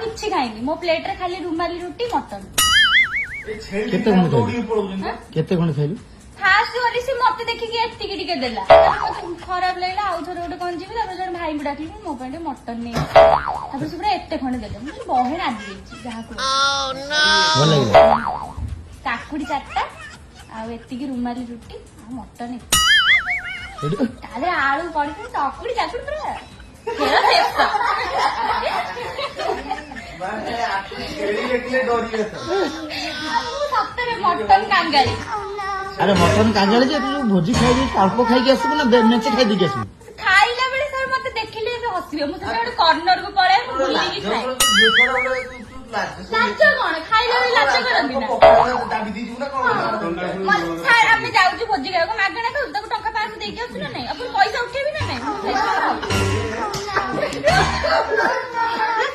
କିଛି ଖାଇନି ମୋ ପ୍ଲେଟରେ ଖାଲି ରୁମାଲି ରୁଟି ମଟନ। କେତେ ଖଣ୍ଡେ ଖାଇଲୁ? ଫାଷ୍ଟ ଗଲି ସେ ମତେ ଦେଖିକି ଏତିକି ଟିକେ ଦେଲା ଖରାପ ଲାଗିଲା ଆଉ ଥରେ ଗୋଟେ କଣ ଯିବି ତାପରେ ଜଣେ ଭାଇଙ୍କୁ ଡାକିଲି ମୋ ପାଇଁ ଟିକେ ମଟନ ନେଇ ତାପରେ ସେ ପୁରା ଏତେ ଖଣ୍ଡେ ଦେଲେ ମୁଁ ବହେ ରାନ୍ଧି ଦେଇଛି ଯାହାକୁ ଭଲ ଲାଗିଲା। କାକୁଡି 4ଟା ଆଉ ଏତିକି ରୁମାଲି ରୁଟି ଆଉ ମଟନ ତାହେଲେ ଆଳୁ ପଡିକି ଚକୁଡି ପୁରା ଖେଳ ଶେଷ। ସତରେ ମଟନ କାଙ୍ଗାଳି। ଆରେ ମଟନ କାଙ୍ଗାଳି ଯେ ତୁ ଭୋଜି ଖାଇକି ଅଳ୍ପ ଖାଇକି ଆସିବୁ ନା ମେଞ୍ଚେ ଖାଇଦେଇକି ଆସିବୁ? ଖାଇଲା ବେଳେ ସାର୍ ମତେ ଦେଖିଲେ ଏବେ ହସିବେ ମୁଁ ସେଟା ଗୋଟେ କର୍ଣ୍ଣରକୁ ପଳାଏ ମୁଁ ବୁଲିକି ଖାଏ। ଲାଜ କଣ ଖାଇଲା ବେଳେ ଲାଜ କରନ୍ତି ନା? ସାର୍ ଆମେ ଯାଉଛୁ ଭୋଜି ଖାଇବାକୁ ମାଗଣା ଖାଉଛୁ ତାକୁ ଟଙ୍କା 500 ଦେଇକି ଆସୁ ନା ନାଇଁ ଆପଣ ପଇସା ଉଠେଇବି ନା ନାଇଁ?